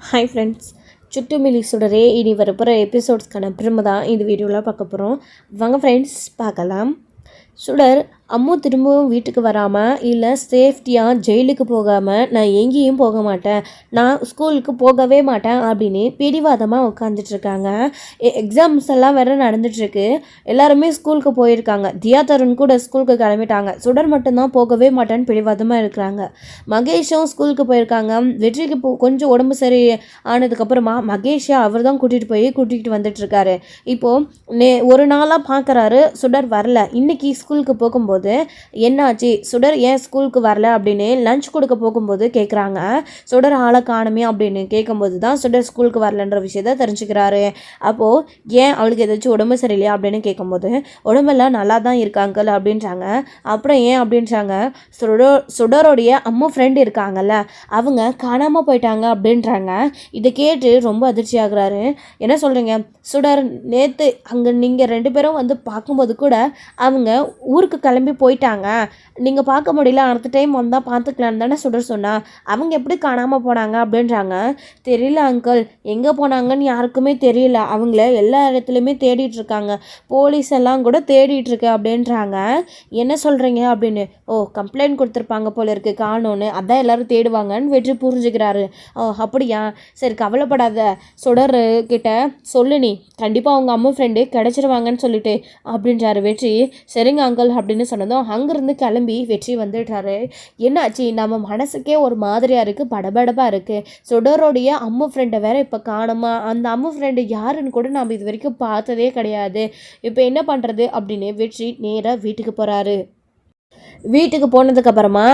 Hi friends, சுட்டு மிலி சுடரே இனி வரப்போகிற எபிசோட்ஸ்க்கான பிரம தான் இந்த வீடியோவில் பார்க்க போகிறோம். வாங்க ஃப்ரெண்ட்ஸ் பார்க்கலாம். சுடர் அம்மு திரும்பவும் வீட்டுக்கு வராமல் இல்லை சேஃப்டியாக ஜெயிலுக்கு போகாமல் நான் எங்கேயும் போக மாட்டேன், நான் ஸ்கூலுக்கு போகவே மாட்டேன் அப்படின்னு பிடிவாதமாக உட்காந்துட்ருக்காங்க. எக்ஸாம்ஸ் எல்லாம் வேறு நடந்துட்டுருக்கு. எல்லாருமே ஸ்கூலுக்கு போயிருக்காங்க. தியா தருண் கூட ஸ்கூலுக்கு கிளம்பிட்டாங்க. சுடர் மட்டும்தான் போகவே மாட்டேன்னு பிடிவாதமாக இருக்கிறாங்க. மகேஷும் ஸ்கூலுக்கு போயிருக்காங்க. வெற்றிக்கு கொஞ்சம் உடம்பு சரி ஆனதுக்கப்புறமா மகேஷை அவர் தான் கூட்டிகிட்டு வந்துட்டுருக்காரு. இப்போது ஒரு நாளாக பார்க்குறாரு, சுடர் வரல. இன்றைக்கி ஸ்கூலுக்கு போகும்போது என்னாச்சு, சுடர் ஏன் ஸ்கூலுக்கு வரல அப்படின்னு லஞ்ச் கொடுக்க போகும்போது கேட்குறாங்க. சுடர் ஆளை காணுமே அப்படின்னு கேட்கும்போது தான் சுடர் ஸ்கூலுக்கு வரலன்ற விஷயத்த தெரிஞ்சுக்கிறாரு. அப்போது ஏன் அவளுக்கு ஏதாச்சும் உடம்பு சரியில்லையா அப்படின்னு கேட்கும்போது உடம்பெல்லாம் நல்லா தான் இருக்காங்க அப்படின்றாங்க. அப்புறம் ஏன் அப்படின்றாங்க, சுடரோடைய அம்மா ஃப்ரெண்டு இருக்காங்கல்ல, அவங்க காணாமல் போயிட்டாங்க அப்படின்றாங்க. இதை கேட்டு ரொம்ப அதிர்ச்சி ஆகுறாரு. என்ன சொல்கிறீங்க சுடர், நேற்று அங்கே நீங்கள் 2 பேரும் வந்து பார்க்கும்போது கூட அவங்க ஊருக்கு கிளம்பி போயிட்டாங்க, நீங்கள் பார்க்க முடியல, அடுத்த டைம் வந்தால் பார்த்துக்கலான்னு தானே சுடர் சொன்னா, அவங்க எப்படி காணாமல் போனாங்க அப்படின்றாங்க. தெரியல அங்கிள், எங்கே போனாங்கன்னு யாருக்குமே தெரியல, அவங்கள எல்லா இடத்துலையுமே தேடிட்டுருக்காங்க, போலீஸ் எல்லாம் கூட தேடிட்டுருக்கு அப்படின்றாங்க. என்ன சொல்கிறீங்க அப்படின்னு. ஓ, கம்ப்ளைண்ட் கொடுத்துருப்பாங்க போல இருக்குது காணோன்னு, அதான் எல்லோரும் தேடுவாங்கன்னு வெற்றி புரிஞ்சுக்கிறாரு. ஓ அப்படியா, சரி கவலைப்படாத, சுடர் கிட்ட சொல்லு, நீ கண்டிப்பாக அவங்க அம்மா ஃப்ரெண்டு கிடச்சிருவாங்கன்னு சொல்லிட்டு அப்படின்றாரு வெற்றி. சரிங்க அங்கிள் அப்படின்னு சொன்னதும் அங்கேருந்து கிளம்பி வெற்றி வந்துட்டாரு. என்னாச்சு, நம்ம மனசுக்கே ஒரு மாதிரியாக இருக்குது, படபடப்பாக இருக்குது. சுடரோடைய அம்மா ஃப்ரெண்டை வேற இப்போ காணுமா, அந்த அம்மா ஃப்ரெண்டு யாருன்னு கூட நம்ம இது வரைக்கும் பார்த்ததே கிடையாது, இப்போ என்ன பண்ணுறது அப்படின்னு வெற்றி நேராக வீட்டுக்கு போகிறாரு. வீட்டுக்கு போனதுக்கப்புறமா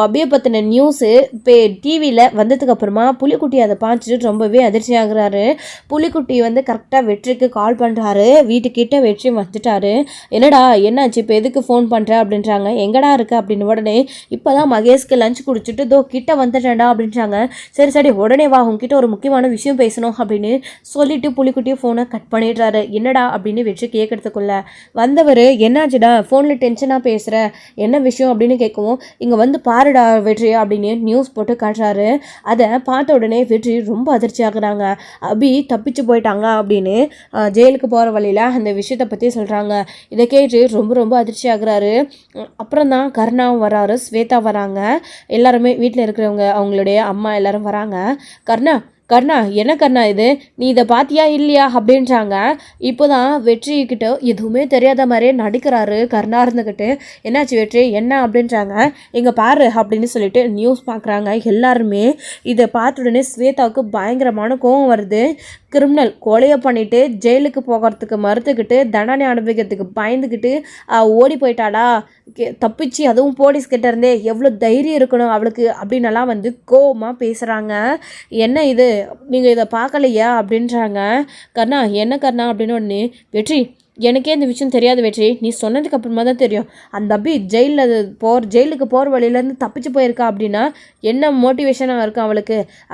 அபியை பற்றின நியூஸு இப்போ டிவியில் வந்ததுக்கப்புறமா புலிக்குட்டி அதை பார்த்துட்டு ரொம்பவே அதிர்ச்சி ஆகுறாரு. புலிக்குட்டி வந்து கரெக்டாக வெற்றிக்கு கால் பண்ணுறாரு. வீட்டுக்கிட்ட வெற்றி வந்துட்டாரு. என்னடா என்னாச்சு, இப்போ எதுக்கு ஃபோன் பண்ணுற அப்படின்றாங்க. எங்கடா இருக்கு அப்படின்னு. உடனே இப்போ தான் மகேஷ்க்கு லஞ்ச் குடிச்சிட்டு தோ கிட்ட வந்துட்டேன்டா அப்படின்றாங்க. சரி சரி உடனே வா, உங்ககிட்ட ஒரு முக்கியமான விஷயம் பேசணும் அப்படின்னு சொல்லிட்டு புலிக்குட்டியை ஃபோனை கட் பண்ணிடுறாரு. என்னடா அப்படின்னு வெற்றி கேட்கறதுக்குள்ள வந்தவர், என்னாச்சுடா ஃபோனில் டென்ஷனாக பேசுகிற, என்ன விஷயம் அப்படின்னு கேட்கவும், இங்கே வந்து பாருடா வெற்றி அப்படின்னு நியூஸ் போட்டு காட்டுறாரு. அதை பார்த்த உடனே வெற்றி ரொம்ப அதிர்ச்சி ஆகுறாங்க. அபி தப்பிச்சு போயிட்டாங்க அப்படின்னு ஜெயிலுக்கு போகிற வழியில் அந்த விஷயத்தை பற்றி சொல்கிறாங்க. இதை கேட்டு ரொம்ப ரொம்ப அதிர்ச்சி ஆகுறாரு. அப்புறம் தான் கருணாவும் வராரு, ஸ்வேதா வராங்க, எல்லாருமே வீட்டில் இருக்கிறவங்க அவங்களுடைய அம்மா எல்லாரும் வராங்க. கர்ணா என்ன கர்ணா இது, நீ இதை பார்த்தியா இல்லையா அப்படின்றாங்க. இப்போ தான் வெற்றிக்கிட்ட எதுவுமே தெரியாத மாதிரியே நடிக்கிறாரு கர்ணா இருந்துக்கிட்டு. என்னாச்சு வெற்றி என்ன அப்படின்றாங்க. இங்கே பாரு அப்படின்னு சொல்லிட்டு நியூஸ் பார்க்குறாங்க எல்லாருமே. இதை பார்த்த உடனே ஸ்வேதாவுக்கு பயங்கரமான கோவம் வருது. கிரிமினல் கொலையை பண்ணிவிட்டு ஜெயிலுக்கு போகிறதுக்கு மறுத்துக்கிட்டு தண்டனை அனுபவிக்கிறதுக்கு பயந்துக்கிட்டு ஓடி போயிட்டாடா, தப்பிச்சு, அதுவும் போலீஸ்கிட்ட இருந்தே, எவ்வளோ தைரியம் இருக்கணும் அவளுக்கு அப்படின்னலாம் வந்து கோவமாக பேசுகிறாங்க. என்ன இது, நீங்கள் இதை பார்க்கலையா அப்படின்றாங்க. கர்ணா என்ன கர்ணா அப்படின்னு ஒன்று. வெற்றி எனக்கே இந்த விஷயம் தெரியாது வெற்றி, நீ சொன்னதுக்கு அப்புறமா தான் தெரியும். அந்த அபி ஜெயிலுக்கு போகிற வழியிலேருந்து தப்பிச்சு போயிருக்கா அப்படின்னா என்ன மோட்டிவேஷனாக இருக்கும்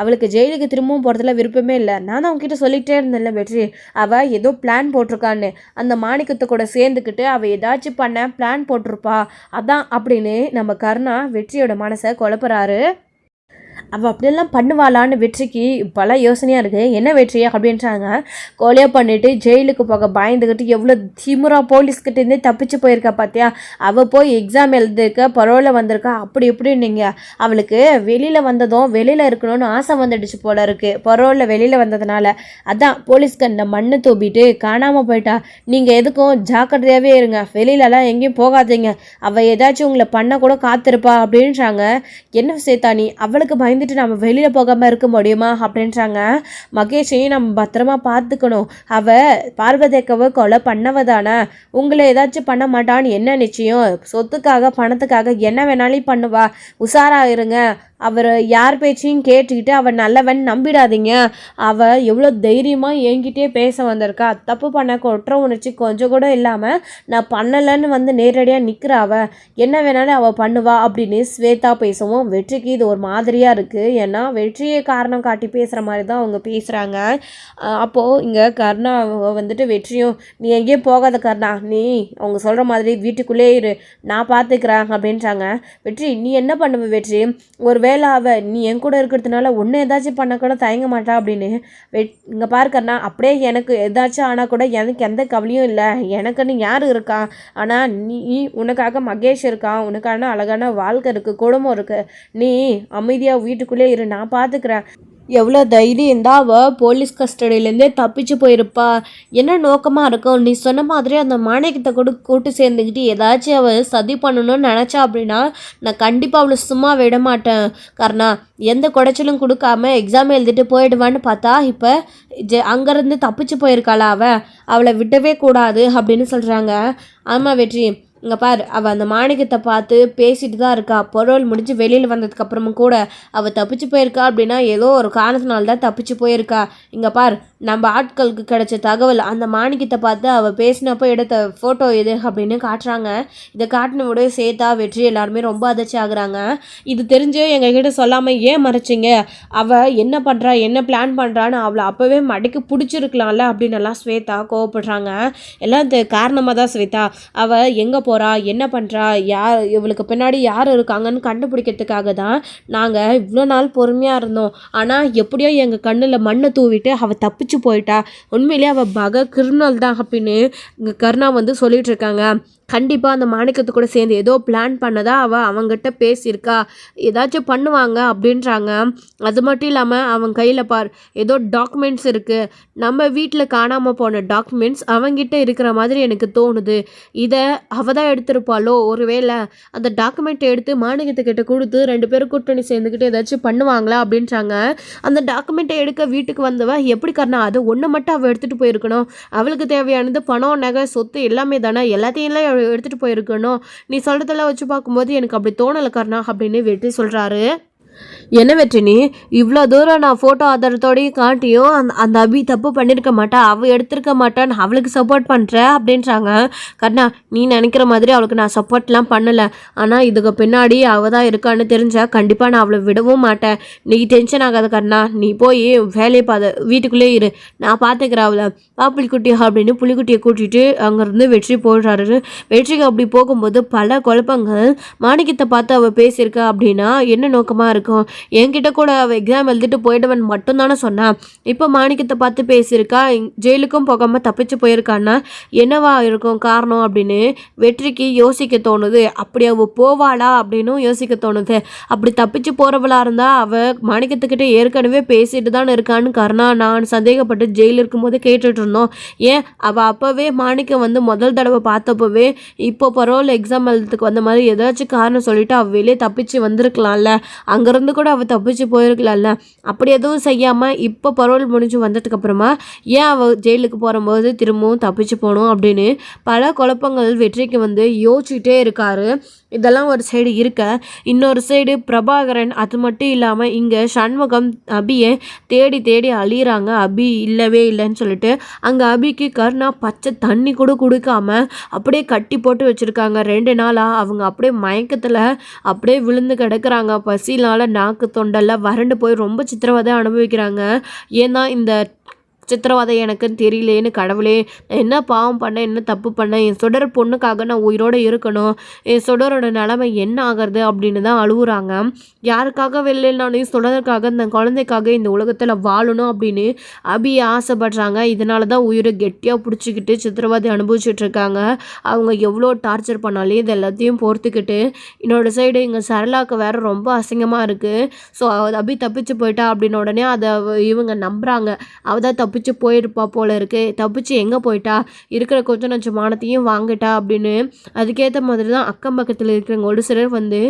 அவளுக்கு ஜெயிலுக்கு திரும்பவும் போகிறதுல விருப்பமே இல்லை. நான் தான் அவங்ககிட்ட சொல்லிகிட்டே இருந்தேன்ல வெற்றி, அவள் ஏதோ பிளான் போட்டிருக்கான்னு, அந்த மாணிக்கத்தை கூட சேர்ந்துக்கிட்டு அவள் ஏதாச்சும் பண்ண பிளான் போட்டிருப்பா, அதான் அப்படின்னு நம்ம கர்ணா வெற்றியோட மனசை குழப்புறாரு. அவள் அப்படியெல்லாம் பண்ணுவாளான்னு வெற்றிக்கு பல யோசனையாக இருக்குது. என்ன வெற்றியா அப்படின்றாங்க. கொலையை பண்ணிவிட்டு ஜெயிலுக்கு போக பயந்துக்கிட்டு எவ்வளோ திமுறா போலீஸ்கிட்டேருந்தே தப்பிச்சு போயிருக்கா பார்த்தியா, அவள் போய் எக்ஸாம் எழுதிருக்க, பரவாயில்ல வந்திருக்கா, அப்படி இப்படின்னீங்க. அவளுக்கு வெளியில் வந்ததும் வெளியில் இருக்கணும்னு ஆசை வந்துடுச்சு போல இருக்குது, பரவாயில்ல வெளியில் வந்ததுனால, அதான் போலீஸ்க்கு அந்த மண்ணை தூப்பிட்டு காணாமல் போயிட்டா. நீங்கள் எதுக்கும் ஜாக்கிரதையாகவே இருங்க, வெளியிலலாம் எங்கேயும் போகாதீங்க, அவள் ஏதாச்சும் உங்களை பண்ண கூட காத்திருப்பா அப்படின்றாங்க. என்ன சேத்தா நீ, அவளுக்கு பயந்துட்டு நம்ம வெளியில் போகாமல் இருக்க முடியுமா அப்படின்றாங்க. மகேஷையும் நம்ம பத்திரமா பார்த்துக்கணும், அவள் பார்வதியக்காவை கொலை பண்ணவ தானே, உங்களை ஏதாச்சும் பண்ண மாட்டான்னு என்ன நிச்சயம், சொத்துக்காக பணத்துக்காக என்ன வேணாலும் பண்ணுவா, உஷாராக இருங்க, அவர் யார் பேச்சையும் கேட்டுக்கிட்டு அவள் நல்லவன் நம்பிடாதீங்க, அவள் எவ்வளோ தைரியமாக என்கிட்டே பேச வந்திருக்கா, தப்பு பண்ண குற்ற உணர்ச்சி கொஞ்சம் கூட இல்லாமல் நான் பண்ணலைன்னு வந்து நேரடியாக நிற்கிற, அவள் என்ன வேணாலும் அவள் பண்ணுவா அப்படின்னு ஸ்வேதா பேசவும் வெற்றிக்கு இது ஒரு மாதிரியாக இருக்குது. ஏன்னா வெற்றியை காரணம் காட்டி பேசுகிற மாதிரி தான் அவங்க பேசுகிறாங்க. அப்போது இங்கே கர்ணா வந்துட்டு வெற்றியும், நீ எங்கேயும் போகாத கர்ணா, நீ அவங்க சொல்கிற மாதிரி வீட்டுக்குள்ளே இரு, நான் பார்த்துக்கிறேன் அப்படின்றாங்க. வெற்றி, நீ என்ன பண்ணுவ வெற்றி, ஒரு வேளை நீ என் கூட இருக்கிறதுனால ஒன்று ஏதாச்சும் பண்ண கூட தயங்க மாட்டா அப்படின்னு. இங்கே பாரு கர்ணா, அப்படியே எனக்கு ஏதாச்சும் ஆனால் கூட எனக்கு எந்த கவலையும் இல்லை, எனக்குன்னு யார் இருக்கா, ஆனால் நீ உனக்காக மகேஷ் இருக்கான், உனக்கான அழகான வாழ்க்கை இருக்குது, குடும்பம் இருக்குது, நீ அமைதியாக வீட்டுக்குள்ளே இரு, நான் பார்த்துக்கிறேன். எவ்வளோ தைரியம் இருந்தால் அவள் போலீஸ் கஸ்டடியிலேருந்தே தப்பிச்சு போயிருப்பா. என்ன நோக்கமாக இருக்கும், நீ சொன்ன மாதிரி அந்த மாணிக்கத்தை கூட கூட்டு சேர்ந்துக்கிட்டு ஏதாச்சும் அவள் சதி பண்ணணும்னு நினச்சா அப்படின்னா நான் கண்டிப்பாக அவளை சும்மா விட மாட்டேன் கர்ணா. எந்த குடைச்சலும் கொடுக்காம எக்ஸாம் எழுதிட்டு போயிடுவான்னு பார்த்தா இப்போ அங்கேருந்து தப்பிச்சு போயிருக்காளா அவளை விடவே கூடாது அப்படின்னு சொல்கிறாங்க. ஆமாம் வெற்றி, இங்கே பார், அவள் அந்த மாணிக்கத்தை பார்த்து பேசிட்டு தான் இருக்கா. பொருள் முடிஞ்சு வெளியில் வந்ததுக்கப்புறமும் கூட அவள் தப்பிச்சு போயிருக்கா அப்படின்னா ஏதோ ஒரு காரணத்தினால தான் தப்பிச்சு போயிருக்கா. இங்கே பார், நம்ம ஆட்களுக்கு கிடைச்ச தகவல், அந்த மாணிக்கத்தை பார்த்து அவள் பேசினப்போ எடுத்த ஃபோட்டோ எது அப்படின்னு காட்டுறாங்க. இதை காட்டின விட சேர்த்தா வெற்றி எல்லாருமே ரொம்ப அதிர்ச்சி ஆகுறாங்க. இது தெரிஞ்சு எங்ககிட்ட சொல்லாமல் ஏன் மறைச்சிங்க, அவள் என்ன பண்ணுறா என்ன பிளான் பண்ணுறான்னு அவளை அப்போவே மடிக்கு பிடிச்சிருக்கலாம்ல அப்படின்னு எல்லாம் ஸ்வேதா கோவப்படுறாங்க. எல்லாம் காரணமாக தான் ஸ்வேதா, அவள் எங்கே போகிறா என்ன பண்ணுறா, யார் இவளுக்கு பின்னாடி யார் இருக்காங்கன்னு கண்டுபிடிக்கிறதுக்காக தான் நாங்கள் இவ்வளோ நாள் பொறுமையாக இருந்தோம். ஆனால் எப்படியோ எங்கள் கண்ணில் மண்ணை தூவிட்டு அவள் தப்பிச்சு போயிட்டா. உண்மையிலேயே அவள் கிரிமினல் தான் அப்படின்னு இங்கே கருணா வந்து சொல்லிட்டு இருக்காங்க. கண்டிப்பாக அந்த மாணிக்கத்து கூட சேர்ந்து ஏதோ பிளான் பண்ணதா அவங்ககிட்ட பேசியிருக்கா, ஏதாச்சும் பண்ணுவாங்க அப்படின்றாங்க. அது மட்டும் இல்லாமல் அவன் கையில் பார் ஏதோ டாக்குமெண்ட்ஸ் இருக்குது, நம்ம வீட்டில் காணாமல் போன டாக்குமெண்ட்ஸ் அவங்கிட்ட இருக்கிற மாதிரி எனக்கு தோணுது. இதை அவள் தான் எடுத்திருப்பாளோ, ஒருவேளை அந்த டாக்குமெண்ட்டை எடுத்து மாணிக்கத்துக்கிட்ட கொடுத்து 2 பேரும் கூட்டணி சேர்ந்துக்கிட்டு ஏதாச்சும் பண்ணுவாங்களா அப்படின்றாங்க. அந்த டாக்குமெண்ட்டை எடுக்க வீட்டுக்கு வந்தவ எப்படி கர்ணா, அது ஒன்று மட்டும் அவள் எடுத்துகிட்டு போயிருக்கணும், அவளுக்கு தேவையானது பணம் நகை சொத்து எல்லாமே தானே, எல்லாத்தையும் எடுத்துகிட்டு போயிருக்கணும். நீ சொல்கிறதெல்லாம் வச்சு பார்க்கும்போது எனக்கு அப்படி தோணலை கர்ணா அப்படின்னு வெற்றி சொல்கிறாரு. என்ன வெற்றினி, இவ்வளோ தூரம் நான் ஃபோட்டோ ஆதாரத்தோடையும் காட்டியும் அந்த அபி தப்பு பண்ணியிருக்க மாட்டா, அவள் எடுத்திருக்க மாட்டான்னு அவளுக்கு சப்போர்ட் பண்ணுற அப்படின்றாங்க. கர்ணா, நீ நினைக்கிற மாதிரி அவளுக்கு நான் சப்போர்ட்லாம் பண்ணலை, ஆனால் இதுக்கு பின்னாடி அவள் தான் இருக்கான்னு தெரிஞ்சால் கண்டிப்பாக நான் அவளை விடவும் மாட்டேன். நீ டென்ஷன் ஆகாத கர்ணா, நீ போய் வேலையை வீட்டுக்குள்ளே இரு, நான் பார்த்துக்கிறேன் அவளை, புலிக்குட்டி அப்படின்னு புலிக்குட்டியை கூட்டிகிட்டு அங்கேருந்து வெற்றி போடுறாரு. வெற்றிக்கு அப்படி போகும்போது பல குழப்பங்கள். மாணிக்கத்தை பார்த்து அவள் பேசியிருக்கா அப்படின்னா என்ன நோக்கமாக இருக்கும், என்கிட்ட கூட அவள் எக்ஸாம் எழுதிட்டு போயிடுவன் மட்டும்தானே சொன்னான், இப்போ மாணிக்கத்தை பார்த்து பேசியிருக்கா, ஜெயிலுக்கும் போகாமல் தப்பிச்சு போயிருக்கான்னா என்னவா இருக்கும் காரணம் அப்படின்னு வெற்றிக்கு யோசிக்க தோணுது. அப்படி அவள் போவாளா அப்படின்னும் யோசிக்க தோணுது. அப்படி தப்பிச்சு போகிறவளா இருந்தால் அவள் மாணிக்கத்துக்கிட்ட ஏற்கனவே பேசிட்டு தான் இருக்கான்னு கர்ணா நான் சந்தேகப்பட்டு ஜெயிலில் இருக்கும்போது கேட்டுட்டு இருந்தோம். ஏன் அவள் அப்போவே மாணிக்கம் வந்து முதல் தடவை பார்த்தப்பவே இப்போ பரோல் எக்ஸாம் எழுதுறதுக்கு வந்த மாதிரி ஏதாச்சும் காரணம் சொல்லிட்டு அவள் வெளியே தப்பிச்சு வந்திருக்கலாம்ல, அங்கேருந்து கூட அவள் தப்பிச்சு போயிருக்கலாம்ல. அப்படி எதுவும் செய்யாமல் இப்போ பரோல் முடிஞ்சு வந்ததுக்கப்புறமா ஏன் அவள் ஜெயிலுக்கு போகும்போது திரும்பவும் தப்பிச்சு போகணும் அப்படின்னு பல குழப்பங்கள் வெற்றிக்கு வந்து யோசிச்சுட்டே இருக்காரு. இதெல்லாம் ஒரு சைடு இருக்க, இன்னொரு சைடு பிரபாகரன், அது மட்டும் இல்லாமல் இங்கே சண்முகம் அபியை தேடி தேடி அழியிறாங்க. அபி இல்லவே இல்லைன்னு சொல்லிட்டு அங்கே அபிக்கு கர்ணா பச்சை தண்ணி கூட கொடுக்காம அப்படியே கட்டி போட்டு வச்சுருக்காங்க. 2 நாளாக அவங்க அப்படியே மயக்கத்தில் அப்படியே விழுந்து கிடக்குறாங்க. பசினால் நாக்கு தொண்டெல்லாம் வறண்டு போய் ரொம்ப சித்திரவதை அனுபவிக்கிறாங்க. ஏன்னா இந்த சித்திரவதை எனக்குன்னு தெரியலேன்னு கடவுளே, நான் என்ன பாவம் பண்ணேன், என்ன தப்பு பண்ணேன், என் சுடர் பொண்ணுக்காக நான் உயிரோடு இருக்கணும், என் சுடரோட நிலைமை என்ன ஆகிறது அப்படின்னு தான் அழுகுறாங்க. யாருக்காக வெளியினாலும் சுடருக்காக இந்த குழந்தைக்காக இந்த உலகத்தில் வாழணும் அப்படின்னு அபியை ஆசைப்படுறாங்க. இதனால தான் உயிரை கெட்டியாக பிடிச்சிக்கிட்டு சித்திரவதை அனுபவிச்சுட்ருக்காங்க. அவங்க எவ்வளோ டார்ச்சர் பண்ணாலே இது எல்லாத்தையும் பொறுத்துக்கிட்டு என்னோட சைடு இங்கே சரளாக்கு வேறு ரொம்ப அசிங்கமாக இருக்குது. ஸோ அபி தப்பிச்சு போயிட்டா அப்படின்னு உடனே அதை இவங்க நம்புகிறாங்க. அவள் தான் தப்பிச்சு போயிருப்பா போல இருக்கு, தப்பிச்சு எங்கே போயிட்டா, இருக்கிற கொஞ்சம் நஞ்சம் மானத்தையும் வாங்கிட்டா அப்படின்னு. அதுக்கேற்ற மாதிரி தான் அக்கம் பக்கத்தில் இருக்கிறவங்க ஒரு சிலர் வந்து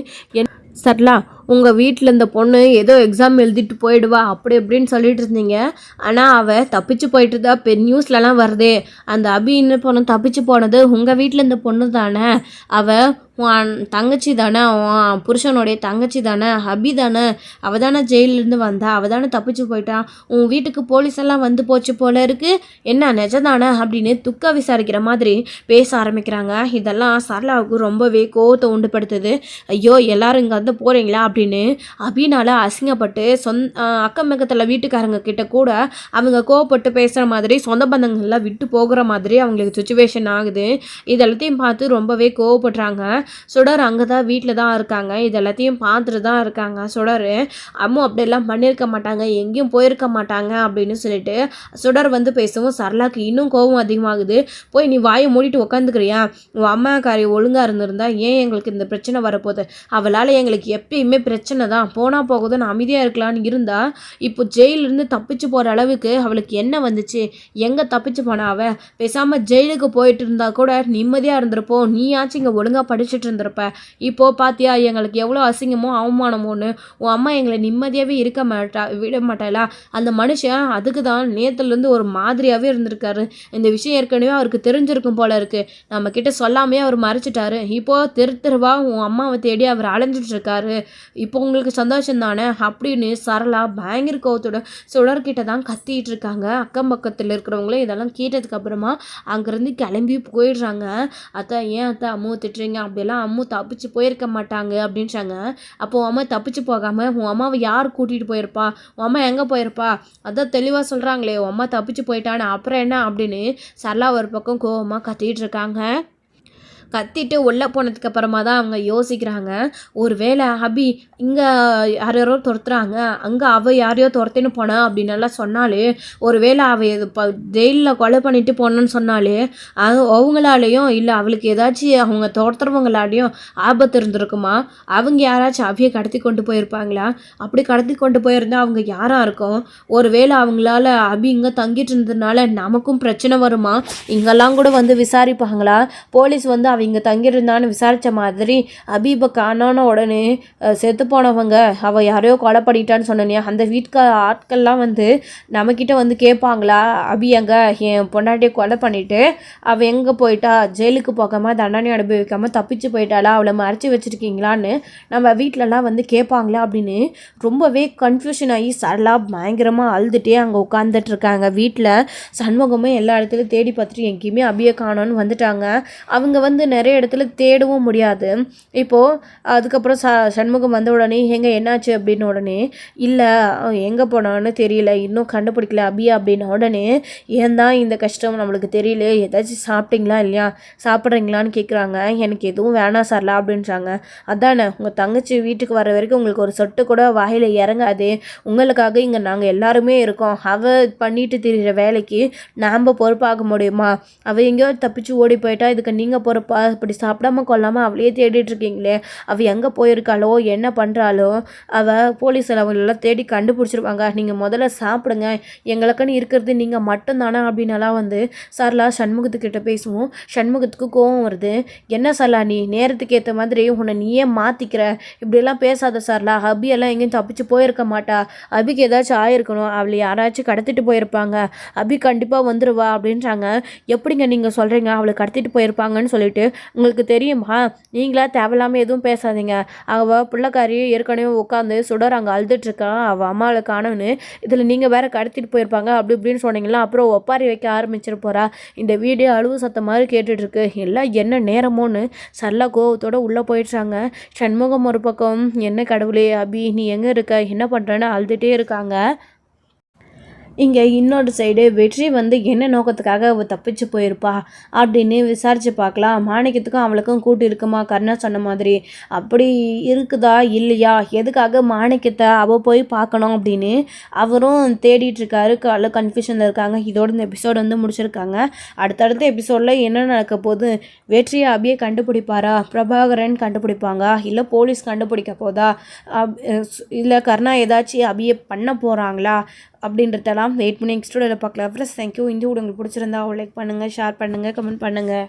சரளா, உங்கள் வீட்டில் இந்த பொண்ணு ஏதோ எக்ஸாம் எழுதிட்டு போயிடுவா அப்படி எப்படின்னு சொல்லிட்டு இருந்தீங்க, ஆனால் அவள் தப்பிச்சு போயிட்டு தான் நியூஸ்லலாம் வருதே, அந்த அபி என்ன பொண்ணு தப்பிச்சு போனது உங்கள் வீட்டில் இந்த பொண்ணு தானே, அவள் உன் தங்கச்சி தானே, உன் புருஷனுடைய தங்கச்சி தானே, அபி தானே, அவள் தானே ஜெயிலிருந்து வந்தா, அவள் தானே தப்பிச்சு போயிட்டான், உன் வீட்டுக்கு போலீஸ் எல்லாம் வந்து போச்சு போல இருக்கு, என்ன நிஜதானே அப்படின்னு துக்க விசாரிக்கிற மாதிரி பேச ஆரம்பிக்கிறாங்க. இதெல்லாம் சரளாவுக்கு ரொம்பவே கோவத்தை உண்டுபடுத்துது. ஐயோ எல்லாரும் இங்கே வந்து போகிறீங்களா அப்படின்னு அபினால் அசிங்கப்பட்டு அக்கம் பக்கத்தில் வீட்டுக்காரங்க கிட்ட கூட அவங்க கோவப்பட்டு பேசுகிற மாதிரி சொந்த பந்தங்கள்லாம் விட்டு போகிற மாதிரி அவங்களுக்கு சுச்சுவேஷன் ஆகுது. இதெல்லாத்தையும் பார்த்து ரொம்பவே கோவப்படுறாங்க. சுடர் அங்கே தான் வீட்டில் தான் இருக்காங்க. இதெல்லாத்தையும் பார்த்துட்டு தான் இருக்காங்க சுடர். அம்மு அப்படியெல்லாம் பண்ணியிருக்க மாட்டாங்க, எங்கேயும் போயிருக்க மாட்டாங்க அப்படின்னு சொல்லிட்டு சுடர் வந்து பேசவும் சரளாக்கு இன்னும் கோபம் அதிகமாகுது. போய் நீ வாயை மூடிட்டு உட்காந்துக்கிறியா? உன் அம்மாக்காரி ஒழுங்காக இருந்திருந்தா ஏன் எங்களுக்கு இந்த பிரச்சனை வரப்போகுது? அவளால் எங்களுக்கு எப்பயுமே பிரச்சனை தான். போனால் போகுதுன்னு அமைதியாக இருக்கலான்னு இருந்தா இப்போ ஜெயிலிருந்து தப்பிச்சு போகிற அளவுக்கு அவளுக்கு என்ன வந்துச்சு? எங்கே தப்பிச்சு போனா அவள்? பேசாமல் ஜெயிலுக்கு போயிட்டு இருந்தா கூட நிம்மதியாக இருந்திருப்போம். நீயாச்சும் இங்கே ஒழுங்காக படிச்சுட்டு இருந்திருப்ப. இப்போது பார்த்தியா எங்களுக்கு எவ்வளோ அசிங்கமோ அவமானமோன்னு. உன் அம்மா எங்களை நிம்மதியாகவே இருக்க விட மாட்டாளா? அந்த மனுஷன் அதுக்கு தான் நேற்றுலேருந்து ஒரு மாதிரியாகவே இருந்திருக்காரு. இந்த விஷயம் ஏற்கனவே அவருக்கு தெரிஞ்சிருக்கும் போல இருக்குது. நம்மக்கிட்ட சொல்லாமே அவர் மறைச்சிட்டாரு. இப்போது தெருவா உன் அம்மாவை தேடி அவர் அலைஞ்சிட்டு இருக்காரு. இப்போ உங்களுக்கு சந்தோஷம் தானே அப்படின்னு சரளா பயங்கர கோவத்தோட சுடர்கிட்ட தான் கத்திட்டு இருக்காங்க. அக்கம் பக்கத்தில் இருக்கிறவங்களே இதெல்லாம் கேட்டதுக்கு அப்புறமா அங்கேருந்து கிளம்பி போயிடுறாங்க. அத்தா ஏன் அத்தா அம்மு திட்டுறீங்க? அப்படியெல்லாம் அம்மு தப்பிச்சு போயிருக்க மாட்டாங்க அப்படின்றாங்க. அப்போ உன் அம்மா தப்பிச்சு போகாமல் உன் அம்மாவை யார் கூட்டிகிட்டு போயிருப்பா? உன் அம்மா எங்கே போயிருப்பா? அதான் தெளிவாக சொல்கிறாங்களே உன் அம்மா தப்பிச்சு போயிட்டான்னு. அப்புறம் என்ன அப்படின்னு சரளா ஒரு பக்கம் கோவமாக கத்திட்டு இருக்காங்க. கத்திட்டு உள்ளே போனதுக்கு அப்புறமா தான் அவங்க யோசிக்கிறாங்க. ஒரு வேளை அபி இங்கே யாரோ துரத்துறாங்க, அங்கே அவள் யாரையோ துரத்தின்னு போனா அப்படின்னு எல்லாம் சொன்னாலே, ஒரு வேளை அவள் இப்போ ஜெயிலில் கொலை பண்ணிட்டு போனோன்னு சொன்னாலே அவங்களாலேயும் இல்லை அவளுக்கு ஏதாச்சும் அவங்க துரத்துறவங்களாலேயும் ஆபத்து இருந்திருக்குமா? அவங்க யாராச்சும் அவையை கடத்தி கொண்டு போயிருப்பாங்களா? அப்படி கடத்தி கொண்டு போயிருந்தா அவங்க யாராக இருக்கும்? ஒரு வேளை அவங்களால அபி இங்கே தங்கிட்டு இருந்ததுனால நமக்கும் பிரச்சனை வருமா? இங்கெல்லாம் கூட வந்து விசாரிப்பாங்களா? போலீஸ் வந்து அவங்க தங்கியிருந்தான்னு விசாரித்த மாதிரி அபீபை காணோன உடனே செத்து போனவங்க அவள் யாரையோ கொலை பண்ணிட்டான்னு சொன்னேன். அந்த ஆட்கள்லாம் வந்து நம்மக்கிட்ட வந்து கேட்பாங்களா? அபி அங்கே என் பொண்டாட்டியை கொலை பண்ணிவிட்டு அவள் எங்கே போயிட்டா? ஜெயிலுக்கு போகாமல் தண்டனை அனுபவிக்காமல் தப்பிச்சு போயிட்டாளா? அவளை மறைச்சி வச்சுருக்கீங்களான்னு நம்ம வீட்டிலலாம் வந்து கேட்பாங்களா அப்படின்னு ரொம்பவே கன்ஃபியூஷன் ஆகி சரளா பயங்கரமாக அழுதுகிட்டே அங்கே உட்காந்துட்ருக்காங்க. வீட்டில் சண்முகமே எல்லா இடத்துலையும் தேடி பார்த்துட்டு எங்கேயுமே அபியை காணோன்னு வந்துட்டாங்க. அவங்க வந்து நிறைய இடத்துல தேடவும் முடியாது. இப்போது அதுக்கப்புறம் சண்முகம் வந்த உடனே எங்கே என்னாச்சு அப்படின்னு உடனே இல்லை எங்கே போனான்னு தெரியல, இன்னும் கண்டுபிடிக்கல அபியா அப்படின்ன உடனே ஏன் தான் இந்த கஷ்டம் நம்மளுக்கு தெரியல, ஏதாச்சும் சாப்பிட்டீங்களா இல்லையா, சாப்பிட்றீங்களான்னு கேட்குறாங்க. எனக்கு எதுவும் வேணாம் சார்லா அப்படின்றாங்க. அதானே உங்கள் தங்கச்சி வீட்டுக்கு வர வரைக்கும் உங்களுக்கு ஒரு சொட்டு கூட வாயில் இறங்காது, உங்களுக்காக இங்கே நாங்கள் எல்லாருமே இருக்கோம், அவள் பண்ணிட்டு திரிகிற வேலைக்கு நாம் பொறுப்பாக முடியுமா? அவள் எங்கேயோ தப்பிச்சு ஓடி போயிட்டா இதுக்கு நீங்கள் பொறுப்பா? அப்படி சாப்பிடாம கொள்ளாமல் அவளையே தேடிட்டு இருக்கீங்களே, அவள் எங்கே போயிருக்காளோ என்ன பண்ணுறாளோ? அவள் போலீஸில் அவங்களெல்லாம் தேடி கண்டுபிடிச்சிருவாங்க. நீங்கள் முதல்ல சாப்பிடுங்க, எங்களுக்குன்னு இருக்கிறது நீங்கள் மட்டும்தானே அப்படின்னலாம் வந்து சரளா சண்முகத்துக்கிட்ட பேசுவோம். சண்முகத்துக்கு கோவம் வருது. என்ன சரளா நீ நேரத்துக்கு ஏற்ற மாதிரி உன்னை நீயே மாற்றிக்கிற, இப்படியெல்லாம் பேசாத சரளா, அபியெல்லாம் எங்கேயும் தப்பிச்சு போயிருக்க மாட்டா, அபிக்கு ஏதாச்சும் ஆயிருக்கணும், அவளை யாராச்சும் கடத்திட்டு போயிருப்பாங்க, அபி கண்டிப்பாக வந்துடுவா அப்படின்றாங்க. எப்படிங்க நீங்கள் சொல்கிறீங்க அவளை கடத்திட்டு போயிருப்பாங்கன்னு சொல்லிட்டு? உங்களுக்கு தெரியுமா? நீங்களா தேவையில்லாமல் எதுவும் பேசாதீங்க. அவள் பிள்ளைக்காரி ஏற்கனவே உட்காந்து சுடர் அங்கே அழுதுட்ருக்கா அவள் அம்மாவை காணுன்னு, இதில் நீங்கள் வேறு கடத்திட்டு போயிருப்பாங்க அப்படி இப்படின்னு சொன்னீங்களா, அப்புறம் ஒப்பாரி வைக்க ஆரம்பிச்சிட போகிறா. இந்த வீடியோ அழுவு சத்தம் மாதிரி கேட்டுட்ருக்கு, எல்லாம் என்ன நேரமோன்னு சரளா கோவத்தோடு உள்ளே போயிடுறாங்க. சண்முகம் ஒரு பக்கம் என்ன கடவுளே அபி நீ எங்கே இருக்க என்ன பண்ணுறேன்னு அழுதுகிட்டே இருக்காங்க. இங்கே இன்னொரு சைடு வெற்றி வந்து என்ன நோக்கத்துக்காக அவள் தப்பிச்சு போயிருப்பா அப்படின்னு விசாரித்து பார்க்கலாம். மாணிக்கத்துக்கும் அவளுக்கும் கூட்டு இருக்குமா கர்ணா சொன்ன மாதிரி? அப்படி இருக்குதா இல்லையா, எதுக்காக மாணிக்கத்தை அவள் போய் பார்க்கணும் அப்படின்னு அவரும் தேடிட்டுருக்காரு. கன்ஃபியூஷனில் இருக்காங்க. இதோட இந்த எபிசோடு வந்து முடிச்சிருக்காங்க. அடுத்தடுத்த எபிசோடில் என்ன நடக்க போகுது? வெற்றியை அபியை கண்டுபிடிப்பாரா, பிரபாகரன் கண்டுபிடிப்பாங்க, இல்லை போலீஸ் கண்டுபிடிக்க போதா, இல்லை கர்ணா ஏதாச்சும் அபியை பண்ண போகிறாங்களா அப்படின்றதெல்லாம் வெயிட் பண்ணி நெக்ஸ்ட் வீடியோவில் பார்க்கலாம். Friends thank you. இந்த வீடியோ உங்களுக்கு பிடிச்சிருந்தா லைக் பண்ணுங்கள், ஷேர் பண்ணுங்கள், கமெண்ட் பண்ணுங்கள்.